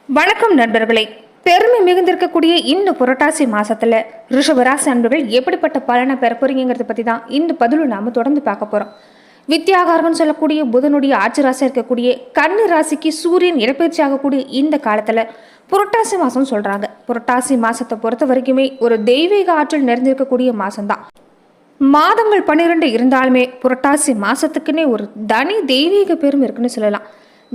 வணக்கம் நண்பர்களே. பெருமை மிகுந்திருக்கக்கூடிய இந்த புரட்டாசி மாசத்துல ரிஷபராசி அன்பர்கள் எப்படிப்பட்ட பலனை பெற போறீங்கிறத பத்தி தான் இந்த பதிவில் நாம தொடர்ந்து பார்க்க போறோம். வித்யாகாரகன் சொல்லக்கூடிய புதனுடைய ஆட்சி ராசி இருக்கக்கூடிய கன்னி ராசிக்கு சூரியன் இடப்பெயர்ச்சி ஆகக்கூடிய இந்த காலத்துல புரட்டாசி மாசம் சொல்றாங்க. புரட்டாசி மாசத்தை பொறுத்த வரைக்குமே ஒரு தெய்வீக ஆற்றல் நிறைந்திருக்கக்கூடிய மாசம்தான். மாதங்கள் 12 இருந்தாலுமே புரட்டாசி மாசத்துக்குன்னே ஒரு தனி தெய்வீக பெருமை இருக்குன்னு சொல்லலாம்.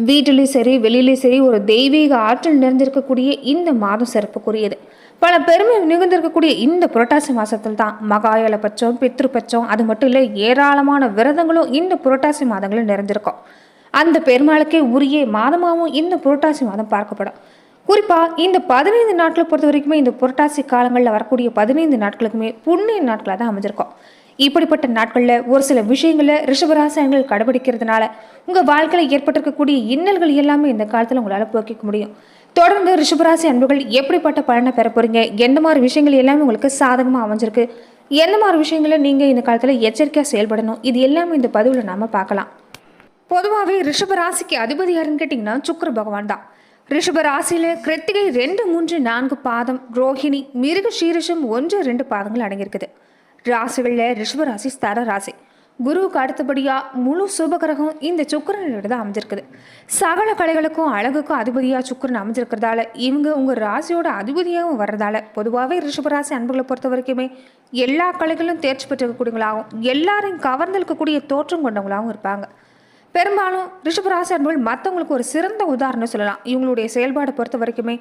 வீட்டிலையும் சரி வெளியிலையும் சரி ஒரு தெய்வீக ஆற்றல் நிறைந்திருக்கக்கூடிய இந்த மாதம் சிறப்புக்குரியது. பல பெருமை நிகழ்ந்திருக்கக்கூடிய இந்த புரட்டாசி மாசத்தில் தான் மகாயல பட்சம், பித்ரு பட்சம், அது மட்டும் இல்லை ஏராளமான விரதங்களும் இந்த புரட்டாசி மாதங்களும் நிறைந்திருக்கும். அந்த பெருமாளுக்கே உரிய மாதமாகவும் இந்த புரட்டாசி மாதம் பார்க்கப்படும். குறிப்பாக இந்த 15 நாட்களை பொறுத்த வரைக்குமே இந்த புரட்டாசி காலங்களில் வரக்கூடிய 15 நாட்களுக்குமே புண்ணிய நாட்களாக தான் அமைஞ்சிருக்கும். இப்படிப்பட்ட நாட்களில் ஒரு சில விஷயங்களை ரிஷபராசிகள் கடைபிடிக்கிறதுனால உங்கள் வாழ்க்கையில் ஏற்பட்டிருக்கக்கூடிய இன்னல்கள் எல்லாமே இந்த காலத்தில் உங்களால் போக்கிக்க முடியும். தொடர்ந்து ரிஷபராசி அன்புகள் எப்படிப்பட்ட பலனை பெற போறீங்க, எந்த மாதிரி விஷயங்கள் எல்லாமே உங்களுக்கு சாதகமாக அமைஞ்சிருக்கு, எந்த மாதிரி விஷயங்களை நீங்கள் இந்த காலத்தில் எச்சரிக்கையாக செயல்படணும், இது எல்லாமே இந்த பதிவில் நாம் பார்க்கலாம். பொதுவாகவே ரிஷபராசிக்கு அதிபதி யாருன்னு கேட்டிங்கன்னா சுக்கிர பகவான் தான். ரிஷப ராசியில் கிருத்திகை 2, 3, 4 பாதம், ரோஹிணி, மிருக சீரிஷம் 1, 2 பாதங்கள் அடங்கியிருக்குது. ராசிகளில் ரிஷபராசி ஸ்தர ராசி. குருவுக்கு அடுத்தபடியாக முழு சுபகிரகம் இந்த சுக்கிரனோட தான் அமைஞ்சிருக்குது. சகல கலைகளுக்கும் அழகுக்கும் அதிபதியாக சுக்கிரன் அமைஞ்சிருக்கிறதால இவங்க உங்கள் ராசியோட அதிபதியாகவும் வர்றதால பொதுவாகவே ரிஷபராசி அன்புகளை பொறுத்த வரைக்குமே எல்லா கலைகளும் தேர்ச்சி பெற்றிருக்கக்கூடியவங்களாகவும் எல்லாரையும் கவர்ந்திருக்கக்கூடிய தோற்றம் கொண்டவங்களாகவும் இருப்பாங்க. பெரும்பாலும் ரிஷபராசி அன்புகள் மற்றவங்களுக்கு ஒரு சிறந்த உதாரணம் சொல்லலாம். இவங்களுடைய செயல்பாடை பொறுத்த வரைக்குமே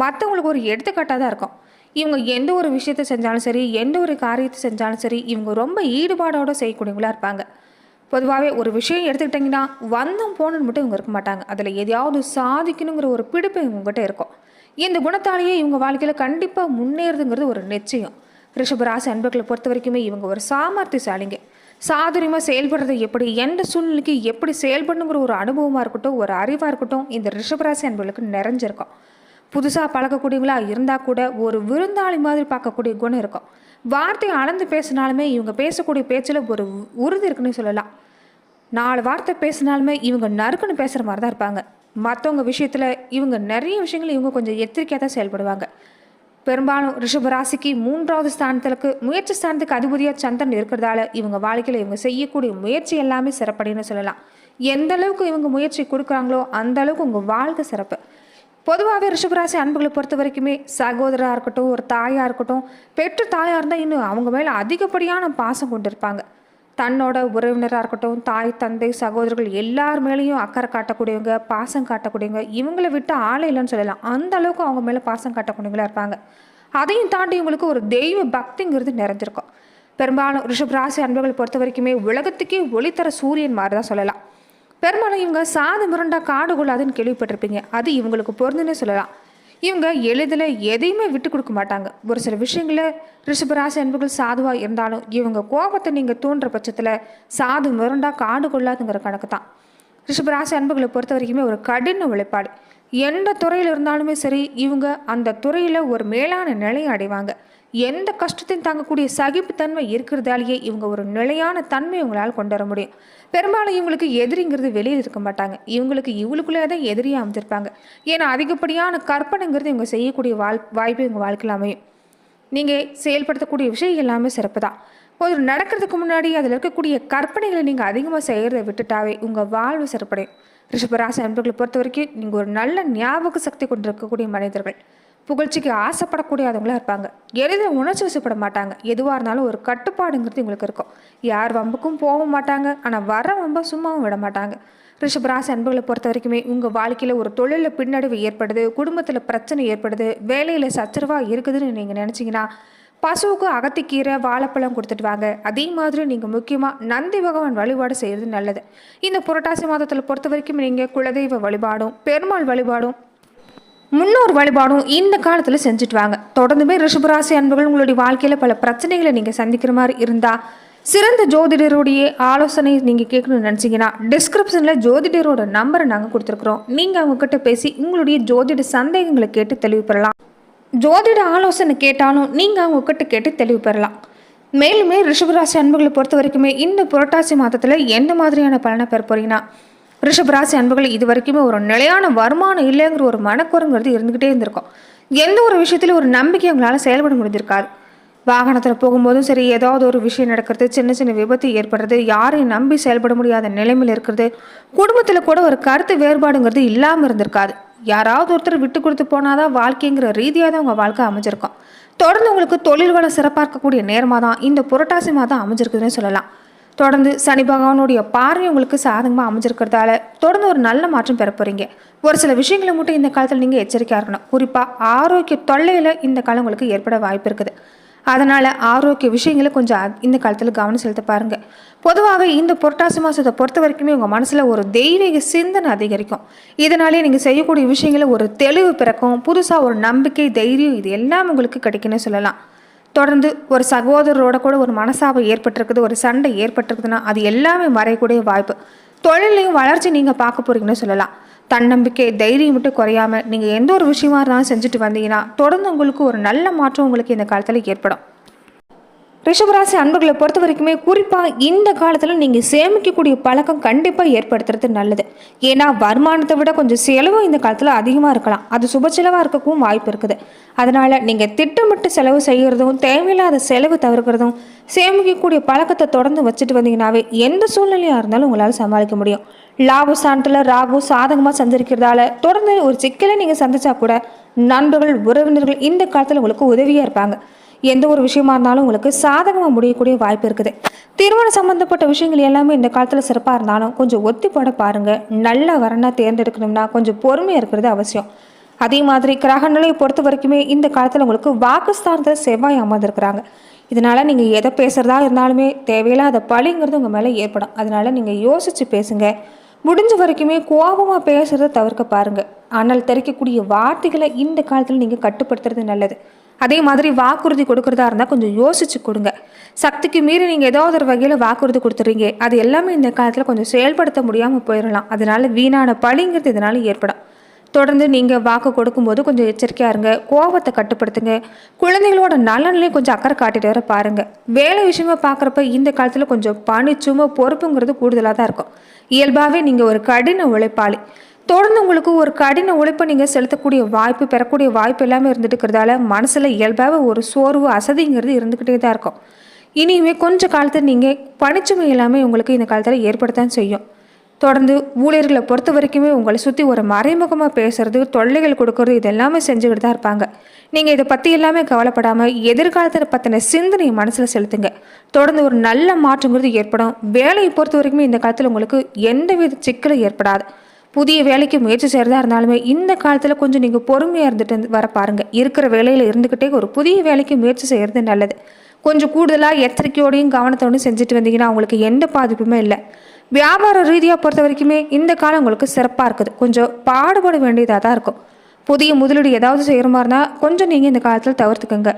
மற்றவங்களுக்கு ஒரு எடுத்துக்காட்டாக தான் இருக்கும். இவங்க எந்த ஒரு விஷயத்தை செஞ்சாலும் சரி, எந்த ஒரு காரியத்தை செஞ்சாலும் சரி, இவங்க ரொம்ப ஈடுபாடோடு செய்யக்கூடியவங்களா இருப்பாங்க. பொதுவாகவே ஒரு விஷயம் எடுத்துக்கிட்டிங்கன்னா வந்தம் போனன்னு மட்டும் இவங்க இருக்க மாட்டாங்க. அதில் எதையாவது சாதிக்கணுங்கிற ஒரு பிடிப்பு இவங்ககிட்ட இருக்கும். இந்த குணத்தாலேயே இவங்க வாழ்க்கையில் கண்டிப்பாக முன்னேறுதுங்கிறது ஒரு நிச்சயம். ரிஷபராசி அன்பர்களை பொறுத்த வரைக்குமே இவங்க ஒரு சாமர்த்தியசாலிங்க. சாதுரியமாக செயல்படுறது எப்படி, எந்த சூழ்நிலைக்கு எப்படி செயல்படணுங்கிற ஒரு அனுபவமாக இருக்கட்டும், ஒரு அறிவாக இருக்கட்டும், இந்த ரிஷபராசி அன்பர்களுக்கு நிறைஞ்சிருக்கும். புதுசாக பழக்கக்கூடியவங்களா இருந்தால் கூட ஒரு விருந்தாளி மாதிரி பார்க்கக்கூடிய குணம் இருக்கும். வார்த்தையை அளந்து பேசினாலுமே இவங்க பேசக்கூடிய பேச்சில் ஒரு உறுதி இருக்குன்னு சொல்லலாம். 4 வார்த்தை பேசினாலுமே இவங்க நறுக்குன்னு பேசுகிற மாதிரி தான் இருப்பாங்க. மற்றவங்க விஷயத்தில் இவங்க நிறைய விஷயங்கள் இவங்க கொஞ்சம் எச்சரிக்கையாக தான் செயல்படுவாங்க. பெரும்பாலும் ரிஷபராசிக்கு 3வது ஸ்தானத்துக்கு முயற்சி ஸ்தானத்துக்கு அதிபதியாக சந்திரன் இருக்கிறதால இவங்க வாழ்க்கையில் இவங்க செய்யக்கூடிய முயற்சி எல்லாமே சிறப்படின்னு சொல்லலாம். எந்த அளவுக்கு இவங்க முயற்சி கொடுக்குறாங்களோ அந்த அளவுக்கு உங்கள் வாழ்க்கை சிறப்பு. பொதுவாகவே ரிஷபராசி அன்புகளை பொறுத்த வரைக்குமே சகோதராக இருக்கட்டும், ஒரு தாயாக இருக்கட்டும், பெற்ற தாயாக இருந்தால் இன்னும் அவங்க மேலே அதிகப்படியான பாசம் கொண்டு இருப்பாங்க. தன்னோட உறவினராக இருக்கட்டும், தாய் தந்தை சகோதரர்கள் எல்லார் மேலேயும் அக்கறை காட்டக்கூடியவங்க, பாசம் காட்டக்கூடியவங்க, இவங்களை விட்டு ஆளை இல்லைன்னு சொல்லலாம். அந்த அளவுக்கு அவங்க மேலே பாசம் காட்டக்கூடியவங்களா இருப்பாங்க. அதையும் தாண்டி இவங்களுக்கு ஒரு தெய்வ பக்திங்கிறது நிறைஞ்சிருக்கும். பெரும்பாலும் ரிஷபராசி அன்புகளை பொறுத்த வரைக்குமே உலகத்துக்கே ஒளித்தர சூரியன் மாதிரி தான் சொல்லலாம். பெரும்பாலும் இவங்க சாது முரண்டா காடு கொள்ளாதுன்னு கேள்விப்பட்டிருப்பீங்க. அது இவங்களுக்கு பொருந்துன்னே சொல்லலாம். இவங்க எளிதில் எதையுமே விட்டு கொடுக்க மாட்டாங்க. ஒரு சில விஷயங்களில் ரிஷபராசி அன்புகள் சாதுவாக இருந்தாலும் இவங்க கோபத்தை நீங்கள் தூண்டுற பட்சத்தில் சாது முரண்டா காடு கொள்ளாதுங்கிற கணக்கு தான். ரிஷபராசி அன்புகளை பொறுத்த வரைக்குமே ஒரு கடின உழைப்பாடு. எந்த துறையில் இருந்தாலுமே சரி இவங்க அந்த துறையில் ஒரு மேலான நிலையை அடைவாங்க. எந்த கஷ்டத்தையும் தாங்கக்கூடிய சகிப்புத்தன்மை இருக்கிறதாலேயே இவங்க ஒரு நிலையான தன்மை இவங்களால் கொண்டு வர முடியும். பெரும்பாலும் இவங்களுக்கு எதிரிங்கிறது வெளியில் இருக்க மாட்டாங்க. இவங்களுக்கு இவங்களுக்குள்ளே தான் எதிரியாக அமைஞ்சிருப்பாங்க. ஏன்னா அதிகப்படியான கற்பனைங்கிறது இவங்க செய்யக்கூடிய வாய்ப்பு இவங்க வாழ்க்கையில் அமையும். நீங்கள் செயல்படுத்தக்கூடிய விஷயம் எல்லாமே சிறப்பு தான். ஒரு நடக்கிறதுக்கு முன்னாடி அதில் இருக்கக்கூடிய கற்பனைகளை நீங்கள் அதிகமாக செய்கிறத விட்டுட்டாவே உங்கள் வாழ்வு சிறப்படையும். ரிஷபராசி அன்பர்களை பொறுத்த வரைக்கும் நீங்கள் ஒரு நல்ல ஞாபக சக்தி கொண்டு இருக்கக்கூடிய மனிதர்கள். புகழ்ச்சிக்கு ஆசைப்படக்கூடியவங்களா இருப்பாங்க. எளிதில் உணர்ச்சி வசப்பட மாட்டாங்க. எதுவாக இருந்தாலும் ஒரு கட்டுப்பாடுங்கிறது இவங்களுக்கு இருக்கும். யார் வம்புக்கும் போக மாட்டாங்க. ஆனால் வர வம்ப சும்மாவும் விட மாட்டாங்க. ரிஷபராசி அன்புகளை பொறுத்த வரைக்குமே உங்கள் வாழ்க்கையில் ஒரு தொழிலில் பின்னடைவு ஏற்படுது, குடும்பத்தில் பிரச்சனை ஏற்படுது, வேலையில் சச்சரவாக இருக்குதுன்னு நீங்கள் நினச்சிங்கன்னா பசுவுக்கு அகத்திக்கீரை வாழைப்பழம் கொடுத்துட்டு வாங்க. அதே மாதிரி நீங்கள் முக்கியமாக நந்தி பகவான் வழிபாடு செய்கிறது நல்லது. இந்த புரட்டாசி மாதத்தில் பொறுத்த வரைக்கும் நீங்கள் குலதெய்வ வழிபாடும் பெருமாள் வழிபாடும் முன்னோர் வழிபாடும் இந்த காலத்தில் செஞ்சுட்டு வாங்க. தொடர்ந்துமே ரிஷபராசி அன்புகள் உங்களுடைய வாழ்க்கையில் பல பிரச்சனைகளை நீங்கள் சந்திக்கிற மாதிரி இருந்தால் சிறந்த ஜோதிடருடைய ஆலோசனை நீங்கள் கேட்கணும்னு நினச்சிங்கன்னா டிஸ்கிரிப்ஷனில் ஜோதிடரோட நம்பரை நாங்கள் கொடுத்துருக்குறோம். நீங்கள் அவங்கக்கிட்ட பேசி உங்களுடைய ஜோதிட சந்தேகங்களை கேட்டு தெளிவு பெறலாம். ஜோதிட ஆலோசனை கேட்டாலும் நீங்கள் அவங்கக்கிட்ட கேட்டு தெளிவு பெறலாம். மேலுமே ரிஷபராசி அன்புகளை பொறுத்த வரைக்குமே இந்த புரட்டாசி மாதத்தில் எந்த மாதிரியான பலனை பெற போறீங்கன்னா ரிஷபராசி அன்புகள் இது வரைக்குமே ஒரு நிலையான வருமானம் இல்லைங்கிற ஒரு மனக்குறங்கிறது இருந்துகிட்டே இருந்திருக்கும். எந்த ஒரு விஷயத்திலும் ஒரு நம்பிக்கை உங்களால் செயல்பட முடிஞ்சிருக்காது. வாகனத்தில் போகும்போதும் சரி, ஏதாவது ஒரு விஷயம் நடக்கிறது, சின்ன சின்ன விபத்து ஏற்படுறது, யாரையும் நம்பி செயல்பட முடியாத நிலைமையில் இருக்கிறது, குடும்பத்தில் கூட ஒரு கருத்து வேறுபாடுங்கிறது இல்லாமல் இருந்திருக்காது. யாராவது ஒருத்தர் விட்டு கொடுத்து போனாதான் வாழ்க்கைங்கிற ரீதியாக தான் உங்கள் வாழ்க்கை அமைஞ்சிருக்கும். தொடர்ந்து உங்களுக்கு தொழில் வளம் சிறப்பாக இருக்கக்கூடிய நேரமாக தான் இந்த புரட்டாசி மாதம் அமைஞ்சிருக்குதுன்னு சொல்லலாம். தொடர்ந்து சனி பகவானுடைய பார்வை உங்களுக்கு சாதகமாக அமைஞ்சிருக்கிறதால தொடர்ந்து ஒரு நல்ல மாற்றம் பெற போகிறீங்க. ஒரு சில விஷயங்களை மட்டும் இந்த காலத்தில் நீங்கள் எச்சரிக்கையாக இருக்கணும். குறிப்பாக ஆரோக்கிய தொல்லையில் இந்த காலம் உங்களுக்கு ஏற்பட வாய்ப்பு இருக்குது. அதனால் ஆரோக்கிய விஷயங்களை கொஞ்சம் இந்த காலத்தில் கவனம் செலுத்த பாருங்கள். பொதுவாகவே இந்த புரட்டாசி மாதத்தை பொறுத்த வரைக்குமே உங்கள் மனசில் ஒரு தெய்வீக சிந்தனை அதிகரிக்கும். இதனாலே நீங்கள் செய்யக்கூடிய விஷயங்களை ஒரு தெளிவு பிறக்கும். புதுசாக ஒரு நம்பிக்கை, தைரியம் இது எல்லாம் உங்களுக்கு கிடைக்குன்னு சொல்லலாம். தொடர்ந்து ஒரு சகோதரரோட கூட ஒரு மனசாவை ஏற்பட்டிருக்குது, ஒரு சண்டை ஏற்பட்டிருக்குதுன்னா அது எல்லாமே மறையக்கூடிய வாய்ப்பு. தொழிலையும் வளர்ச்சி நீங்கள் பார்க்க போகிறீங்கன்னு சொல்லலாம். தன்னம்பிக்கை, தைரியம் மட்டும் குறையாமல் நீங்கள் எந்த ஒரு விஷயமா இருந்தாலும் செஞ்சுட்டு வந்தீங்கன்னா தொடர்ந்து உங்களுக்கு ஒரு நல்ல மாற்றம் உங்களுக்கு இந்த காலத்தில் ஏற்படும். ரிஷபராசி அன்புகளை பொறுத்த வரைக்குமே குறிப்பாக இந்த காலத்தில் நீங்கள் சேமிக்கக்கூடிய பழக்கம் கண்டிப்பாக ஏற்படுத்துறது நல்லது. ஏன்னா வருமானத்தை விட கொஞ்சம் செலவும் இந்த காலத்தில் அதிகமாக இருக்கலாம். அது சுப செலவாக இருக்கவும் வாய்ப்பு இருக்குது. அதனால் நீங்கள் திட்டமிட்டு செலவு செய்கிறதும், தேவையில்லாத செலவு தவிர்க்கிறதும், சேமிக்கக்கூடிய பழக்கத்தை தொடர்ந்து வச்சுட்டு வந்தீங்கன்னாவே எந்த சூழ்நிலையாக இருந்தாலும் உங்களால் சமாளிக்க முடியும். லாபஸ்தானத்தில் ராகு சாதகமாக சந்திருக்கிறதால தொடர்ந்து ஒரு சிக்கலை நீங்கள் சந்திச்சா கூட நண்பர்கள், உறவினர்கள் இந்த காலத்தில் உங்களுக்கு உதவியாக இருப்பாங்க. எந்த ஒரு விஷயமா இருந்தாலும் உங்களுக்கு சாதகமாக முடியக்கூடிய வாய்ப்பு இருக்குது. திருமணம் சம்பந்தப்பட்ட விஷயங்கள் எல்லாமே இந்த காலத்தில் சிறப்பாக இருந்தாலும் கொஞ்சம் ஒத்தி போட பாருங்கள். நல்ல வரனா தேர்ந்தெடுக்கணும்னா கொஞ்சம் பொறுமையாக இருக்கிறது அவசியம். அதே மாதிரி கிரக நிலையை பொறுத்த வரைக்குமே இந்த காலத்தில் உங்களுக்கு வாக்குஸ்தானத்தில் செவ்வாய் அமர்ந்திருக்கிறாங்க. இதனால் நீங்கள் எதை பேசுகிறதா இருந்தாலுமே தேவையில்லாத பழிங்கிறது உங்கள் மேலே ஏற்படும். அதனால் நீங்கள் யோசித்து பேசுங்க. முடிஞ்ச வரைக்குமே கோபமாக பேசுகிறத தவிர்க்க பாருங்கள். ஆனால் தெரிக்கக்கூடிய வார்த்தைகளை இந்த காலத்தில் நீங்கள் கட்டுப்படுத்துறது நல்லது. அதே மாதிரி வாக்குறுதி கொடுக்குறதா இருந்தால் கொஞ்சம் யோசிச்சு கொடுங்க. சக்திக்கு மீறி நீங்கள் ஏதாவது ஒரு வகையில் வாக்குறுதி கொடுத்துறீங்க, அது எல்லாமே இந்த காலத்தில் கொஞ்சம் செயல்படுத்த முடியாமல் போயிடலாம். அதனால வீணான பழிங்கிறது இதனால ஏற்படும். தொடர்ந்து நீங்கள் வாக்கு கொடுக்கும்போது கொஞ்சம் எச்சரிக்கையாக இருங்க. கோபத்தை கட்டுப்படுத்துங்க. குழந்தைகளோட நலன்லையும் கொஞ்சம் அக்கறை காட்டிட்டு வர பாருங்கள். வேலை விஷயமா பார்க்குறப்ப இந்த காலத்தில் கொஞ்சம் பணிச்சும பொறுப்புங்கிறது கூடுதலாக தான் இருக்கும். இயல்பாகவே நீங்கள் ஒரு கடின உழைப்பாளி. தொடர்ந்து உங்களுக்கு ஒரு கடின உழைப்பை நீங்கள் செலுத்தக்கூடிய வாய்ப்பு, பெறக்கூடிய வாய்ப்பு எல்லாமே இருந்துட்டு இருக்கிறதால மனசில் இயல்பாக ஒரு சோர்வு, அசதிங்கிறது இருந்துக்கிட்டே தான் இருக்கும். இனிமே கொஞ்சம் காலத்தில் நீங்கள் பணிச்சுமை எல்லாமே உங்களுக்கு இந்த காலத்தில் ஏற்படத்தான் செய்யும். தொடர்ந்து ஊழியர்களை பொறுத்த வரைக்குமே உங்களை சுற்றி ஒரு மறைமுகமாக பேசுறது, தொல்லைகள் கொடுக்கறது இது எல்லாமே செஞ்சுக்கிட்டு தான் இருப்பாங்க. நீங்கள் இதை பற்றி எல்லாமே கவலைப்படாமல் எதிர்காலத்தில் பற்றின சிந்தனையை மனசில் செலுத்துங்க. தொடர்ந்து ஒரு நல்ல மாற்றங்கிறது ஏற்படும். வேலையை பொறுத்த வரைக்குமே இந்த காலத்தில் உங்களுக்கு எந்தவித சிக்கலும் ஏற்படாது. புதிய வேலைக்கு முயற்சி செய்கிறதா இருந்தாலுமே இந்த காலத்தில் கொஞ்சம் நீங்கள் பொறுமையாக இருந்துட்டு வர பாருங்கள். இருக்கிற வேலையில் இருந்துக்கிட்டே ஒரு புதிய வேலைக்கு முயற்சி செய்கிறது நல்லது. கொஞ்சம் கூடுதலாக எச்சரிக்கையோடையும் கவனத்தோடையும் செஞ்சுட்டு வந்தீங்கன்னா உங்களுக்கு எந்த பாதிப்புமே இல்லை. வியாபார ரீதியாக பொறுத்த வரைக்குமே இந்த காலம் உங்களுக்கு சிறப்பாக இருக்குது. கொஞ்சம் பாடுபட வேண்டியதாக தான் இருக்கும். புதிய முதலீடு ஏதாவது செய்கிற மாதிரினா கொஞ்சம் நீங்கள் இந்த காலத்தில் தவிர்த்துக்கோங்க.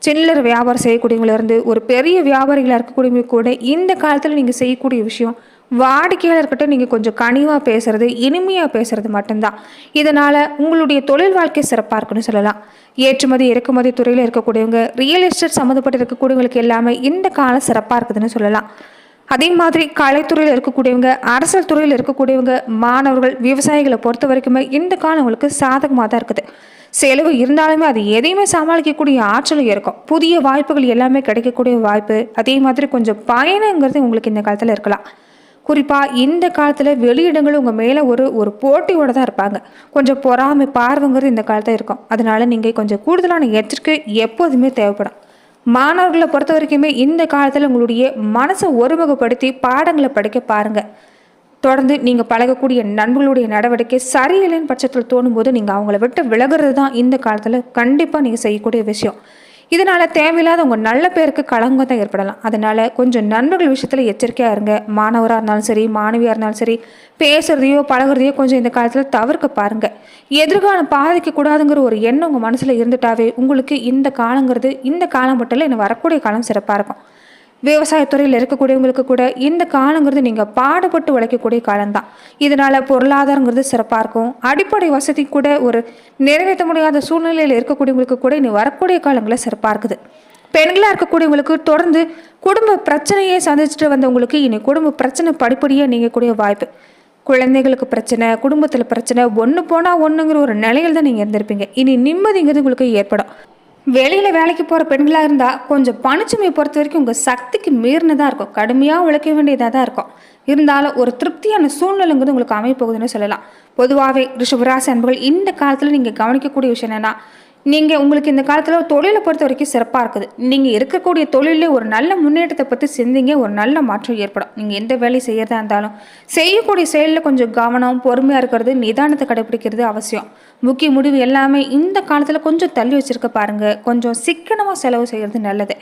சில்லறை வியாபாரம் செய்யக்கூடியவங்களிருந்து ஒரு பெரிய வியாபாரிகளாக இருக்கக்கூடியவங்க கூட இந்த காலத்தில் நீங்கள் செய்யக்கூடிய விஷயம் வாடிக்கையாளர்கிட்ட நீங்கள் கொஞ்சம் கனிவாக பேசுறது, இனிமையாக பேசுறது மட்டும்தான். இதனால் உங்களுடைய தொழில் வாழ்க்கை சிறப்பாக இருக்குன்னு சொல்லலாம். ஏற்றுமதி இறக்குமதி துறையில் இருக்கக்கூடியவங்க, ரியல் எஸ்டேட் சம்மந்தப்பட்டு இருக்கக்கூடியவங்களுக்கு எல்லாமே இந்த காலம் சிறப்பாக இருக்குதுன்னு சொல்லலாம். அதே மாதிரி கலைத்துறையில் இருக்கக்கூடியவங்க, அரசியல் துறையில் இருக்கக்கூடியவங்க, மாணவர்கள், விவசாயிகளை பொறுத்த வரைக்குமே இந்த காலம் உங்களுக்கு சாதகமாக தான் இருக்குது. செலவு இருந்தாலுமே அது எதையுமே சமாளிக்கக்கூடிய ஆற்றலும் இருக்கும். புதிய வாய்ப்புகள் எல்லாமே கிடைக்கக்கூடிய வாய்ப்பு. அதே மாதிரி கொஞ்சம் பயணங்கிறது உங்களுக்கு இந்த காலத்தில் இருக்கலாம். குறிப்பாக இந்த காலத்தில் வெளியிடங்கள் உங்கள் மேலே ஒரு போட்டியோடு தான் இருப்பாங்க. கொஞ்சம் பொறாமை பார்வைங்கிறது இந்த காலத்தில் இருக்கும். அதனால நீங்கள் கொஞ்சம் கூடுதலான எச்சரிக்கை எப்போதுமே தேவைப்படும். மாணவர்களை பொறுத்த வரைக்குமே இந்த காலத்தில் உங்களுடைய மனசை ஒருமுகப்படுத்தி பாடங்களை படிக்க பாருங்கள். தொடர்ந்து நீங்கள் பழகக்கூடிய நண்பர்களுடைய நடவடிக்கை சரியில்லைன்னு பட்சத்தில் தோணும்போது நீங்கள் அவங்கள விட்டு விலகிறது தான் இந்த காலத்தில் கண்டிப்பாக நீங்கள் செய்யக்கூடிய விஷயம். இதனால் தேவையில்லாத உங்கள் நல்ல பேருக்கு களங்கம் தான் ஏற்படலாம். அதனால் கொஞ்சம் நண்பர்கள் விஷயத்தில் எச்சரிக்கையாக இருங்க. மாணவராக இருந்தாலும் சரி, மாணவியாக இருந்தாலும் சரி, பேசுகிறதையோ பழகிறதையோ கொஞ்சம் இந்த காலத்தில் தவிர்க்க பாருங்கள். எதிர்காலம் பாதிக்கக்கூடாதுங்கிற ஒரு எண்ணம் உங்கள் மனசில் இருந்துட்டாவே உங்களுக்கு இந்த காலங்கிறது இந்த காலம் மட்டும் இல்லை, இன்னும் வரக்கூடிய காலம் சிறப்பாக இருக்கும். விவசாயத்துறையில் இருக்கக்கூடியவங்களுக்கு கூட இந்த காலங்கிறது நீங்கள் பாடுபட்டு உழைக்கக்கூடிய காலம்தான். இதனால் பொருளாதாரங்கிறது சிறப்பாக இருக்கும். அடிப்படை வசதி கூட ஒரு நிறைவேற்ற முடியாத சூழ்நிலையில் இருக்கக்கூடியவங்களுக்கு கூட இனி வரக்கூடிய காலங்களில் சிறப்பாக இருக்குது. பெண்களாக இருக்கக்கூடியவங்களுக்கு தொடர்ந்து குடும்ப பிரச்சனையை சந்திச்சுட்டு வந்தவங்களுக்கு இனி குடும்ப பிரச்சனை படிப்படியாக நீங்கக்கூடிய வாய்ப்பு. குழந்தைகளுக்கு பிரச்சனை, குடும்பத்தில் பிரச்சனை, ஒன்று போனால் ஒன்றுங்கிற ஒரு நிலையில் தான் நீங்கள் இருந்திருப்பீங்க. இனி நிம்மதிங்கிறது உங்களுக்கு ஏற்படும். வெளியில் வேலைக்கு போகிற பெண்களாக இருந்தால் கொஞ்சம் பணிச்சுமையை பொறுத்த வரைக்கும் உங்கள் சக்திக்கு மீறினதாக இருக்கும். கடுமையாக உழைக்க வேண்டியதாக தான் இருக்கும். இருந்தாலும் ஒரு திருப்தியான சூழ்நிலைங்கிறது உங்களுக்கு அமைப்போகுதுன்னு சொல்லலாம். பொதுவாகவே ரிஷபராசி அன்புகள் இந்த காலத்தில் நீங்கள் கவனிக்கக்கூடிய விஷயம் என்னென்னா, நீங்கள் உங்களுக்கு இந்த காலத்தில் தொழிலை பொறுத்த வரைக்கும் சிறப்பாக இருக்குது. நீங்கள் இருக்கக்கூடிய தொழிலே ஒரு நல்ல முன்னேற்றத்தை பற்றி சிந்திங்க, ஒரு நல்ல மாற்றம் ஏற்படும். நீங்கள் எந்த வேலையை செய்கிறதா இருந்தாலும் செய்யக்கூடிய செயலில் கொஞ்சம் கவனம், பொறுமையாக இருக்கிறது, நிதானத்தை கடைபிடிக்கிறது அவசியம். முக்கிய முடிவு எல்லாமே இந்த காலத்தில் கொஞ்சம் தள்ளி வச்சுருக்க பாருங்கள். கொஞ்சம் சிக்கனமாக செலவு செய்கிறது நல்லது.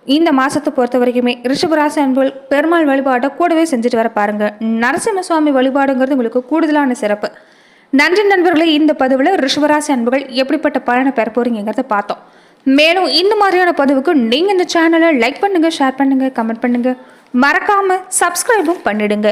இந்த மாதத்தை பொறுத்த வரைக்குமே ரிஷபராசி அன்புகள் பெருமாள் வழிபாட்டை கூடவே செஞ்சுட்டு வர பாருங்கள். நரசிம்ம சுவாமி வழிபாடுங்கிறது உங்களுக்கு கூடுதலான சிறப்பு. நன்றி நண்பர்களே, இந்த பதிவில் ரிஷபராசி அன்புகள் எப்படிப்பட்ட பலனை பெற போறீங்கிறத பார்த்தோம். மேலும் இந்த மாதிரியான பதிவுக்கு நீங்கள் இந்த சேனலை லைக் பண்ணுங்கள், ஷேர் பண்ணுங்கள், கமெண்ட் பண்ணுங்கள், மறக்காமல் சப்ஸ்கிரைபும் பண்ணிடுங்க.